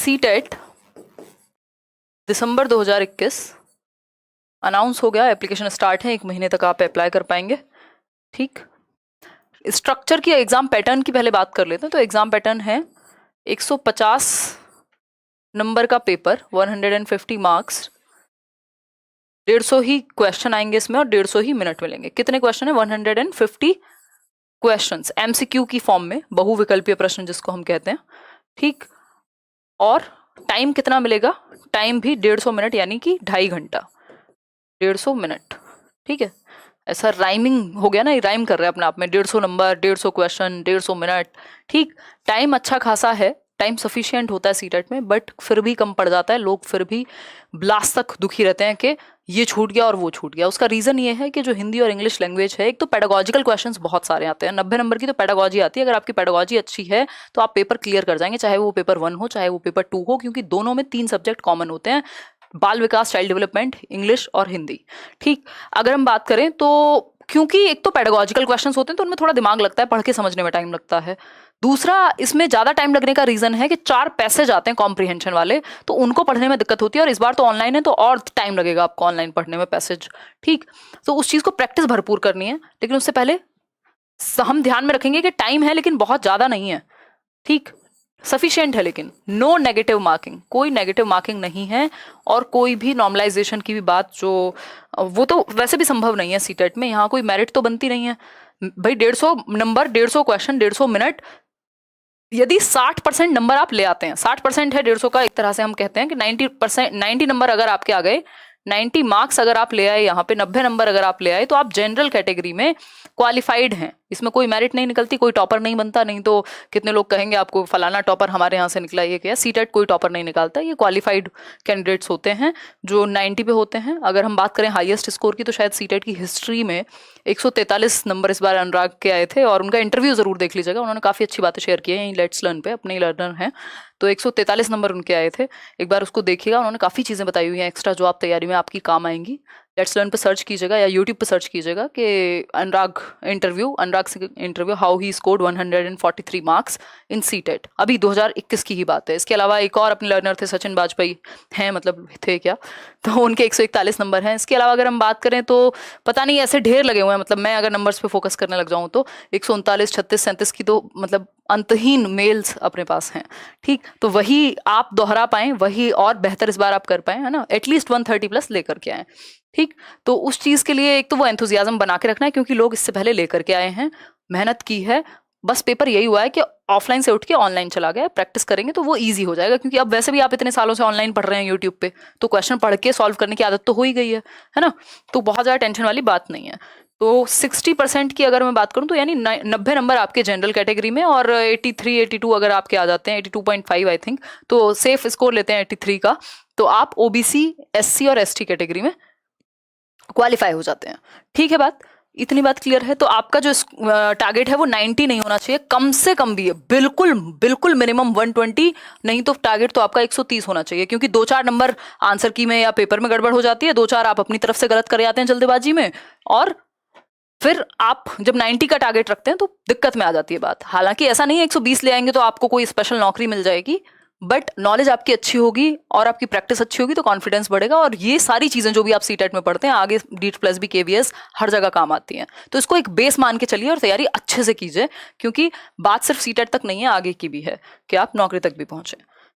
CTET दिसंबर 2021 announce हो गया, application start है, 1 महीने तक आप अप्लाई कर पाएंगे। ठीक, स्ट्रक्चर की, एग्जाम पैटर्न की पहले बात कर लेते हैं। तो एग्जाम पैटर्न है 150 नंबर का पेपर, 150 मार्क्स, 150 ही क्वेश्चन आएंगे इसमें और 150 ही मिनट मिलेंगे। कितने क्वेश्चन है? 150 क्वेश्चंस एमसीक्यू की फॉर्म में, बहुविकल्पीय प्रश्न जिसको हम कहते हैं। ठीक, और टाइम कितना मिलेगा? टाइम भी 150 मिनट, यानी कि 2.5 घंटा, 150 मिनट। ठीक है, ऐसा राइमिंग हो गया ना, ये राइम कर रहे हैं अपने आप में, 150 नंबर, 150 क्वेश्चन, 150 मिनट। ठीक, टाइम अच्छा खासा है, टाइम सफिशिएंट होता है सीटेट में, बट फिर भी कम पड़ जाता है। लोग फिर भी ब्लास्ट तक दुखी रहते हैं कि ये छूट गया और वो छूट गया। उसका रीजन ये है कि जो हिंदी और इंग्लिश लैंग्वेज है, एक तो पेडागोजिकल क्वेश्चंस बहुत सारे आते हैं, 90 नंबर की तो पेडागोजी आती है। अगर आपकी पेडागोजी अच्छी है तो आप पेपर क्लियर कर जाएंगे, चाहे वो पेपर 1 हो चाहे वो पेपर 2 हो, क्योंकि दोनों में 3 सब्जेक्ट कॉमन होते हैं, बाल विकास, चाइल्ड डेवलपमेंट, इंग्लिश और हिंदी। ठीक, अगर हम बात करें तो क्योंकि एक तो पेडागोजिकल क्वेश्चंस होते हैं तो उनमें थोड़ा दिमाग लगता है, पढ़ के समझने में टाइम लगता है। दूसरा, इसमें ज्यादा टाइम लगने का रीजन है कि 4 पैसेज आते हैं कॉम्प्रिहेंशन वाले, तो उनको पढ़ने में दिक्कत होती है, और इस बार तो ऑनलाइन है तो और टाइम लगेगा आपको ऑनलाइन पढ़ने में पैसेज। ठीक, तो उस चीज को प्रैक्टिस भरपूर करनी है, लेकिन उससे पहले हम ध्यान में रखेंगे कि टाइम है लेकिन बहुत ज्यादा नहीं है। ठीक, सफिशिएंट है, लेकिन नो नेगेटिव मार्किंग, कोई नेगेटिव मार्किंग नहीं है, और कोई भी नॉर्मलाइजेशन की भी बात, जो वो तो वैसे भी संभव नहीं है सीटेट में। यहाँ कोई मेरिट तो बनती नहीं है भाई। 150 नंबर, 150 क्वेश्चन, 150 मिनट, यदि 60% नंबर आप ले आते हैं, 60% है 150 का, एक तरह से हम कहते हैं कि 90%, 90 नंबर अगर आपके आ गए, 90 मार्क्स अगर आप ले आए, यहाँ पे 90 नंबर अगर आप ले आए, तो आप जनरल कैटेगरी में क्वालिफाइड हैं। इसमें कोई मेरिट नहीं निकलती, कोई टॉपर नहीं बनता। नहीं तो कितने लोग कहेंगे आपको फलाना टॉपर हमारे यहाँ से निकला, ये क्या? सीटेट कोई टॉपर नहीं निकालता, ये क्वालिफाइड कैंडिडेट्स होते हैं जो 90 पे होते हैं। अगर हम बात करें हाईएस्ट स्कोर की, तो शायद सीटेट की हिस्ट्री में 143 नंबर इस बार अनुराग के आए थे, और उनका इंटरव्यू जरूर देख लीजिएगा, उन्होंने काफी अच्छी बातें शेयर की है लेट्स लर्न पे, अपने लर्नर हैं। तो 143 नंबर उनके आए थे, एक बार उसको देखिएगा, उन्होंने काफी चीजें बताई हुई हैं एक्स्ट्रा, जो आप तैयारी में आपकी काम आएंगी। लेट्स लर्न पे सर्च कीजिएगा या यूट्यूब पे सर्च कीजिएगा कि अनुराग से interview, how he scored 143 marks in CTET. अभी 2021 की ही बात है। इसके अलावा एक और अपने लर्नर थे, सचिन वाजपेयी हैं, मतलब थे क्या, तो उनके 141 नंबर हैं। इसके अलावा अगर हम बात करें तो पता नहीं, ऐसे ढेर लगे हुए हैं, मतलब मैं अगर नंबर्स पे फोकस करने लग जाऊं तो 139, 36, 37 की तो मतलब अंतहीन मेल्स अपने पास हैं। ठीक, तो वही आप दोहरा पाएं, वही और बेहतर इस बार आप कर पाएं, है ना, एटलीस्ट 130 प्लस लेकर के आए। ठीक, तो उस चीज के लिए एक तो वो एंथुजियाज्म बना के रखना है, क्योंकि लोग इससे पहले लेकर के आए हैं, मेहनत की है। बस पेपर यही हुआ है कि ऑफलाइन से उठ के ऑनलाइन चला गया। प्रैक्टिस करेंगे तो वो इजी हो जाएगा, क्योंकि अब वैसे भी आप इतने सालों से ऑनलाइन पढ़ रहे हैं यूट्यूब पे, तो क्वेश्चन पढ़ के सॉल्व करने की आदत तो हो ही गई है ना, तो बहुत ज्यादा टेंशन वाली बात नहीं है। तो 60% की अगर मैं बात करूं तो यानी 90 नंबर आपके जनरल कैटेगरी में, और 83, 82 अगर आपके आ जाते हैं, 82.5 आई थिंक, तो सेफ स्कोर लेते हैं 83 का, तो आप ओबीसी, एससी और एसटी कैटेगरी में क्वालिफाई हो जाते हैं। ठीक है, बात इतनी बात क्लियर है। तो आपका जो टारगेट है वो 90 नहीं होना चाहिए, कम से कम भी है, बिल्कुल बिल्कुल मिनिमम 120, नहीं तो टारगेट तो आपका 130 होना चाहिए, क्योंकि 2-4 नंबर आंसर की में या पेपर में गड़बड़ हो जाती है, 2-4 आप अपनी तरफ से गलत कर जाते हैं जल्दबाजी में, और फिर आप जब 90 का टारगेट रखते हैं तो दिक्कत में आ जाती है बात। हालांकि ऐसा नहीं है 120 ले आएंगे तो आपको कोई स्पेशल नौकरी मिल जाएगी, बट नॉलेज आपकी अच्छी होगी और आपकी प्रैक्टिस अच्छी होगी तो कॉन्फिडेंस बढ़ेगा, और ये सारी चीजें जो भी आप सीटेट में पढ़ते हैं आगे डीट प्लस भी, केवीएस, हर जगह काम आती हैं। तो इसको एक बेस मान के चलिए और तैयारी अच्छे से कीजिए, क्योंकि बात सिर्फ सीटेट तक नहीं है, आगे की भी है कि आप नौकरी तक भी पहुंचे।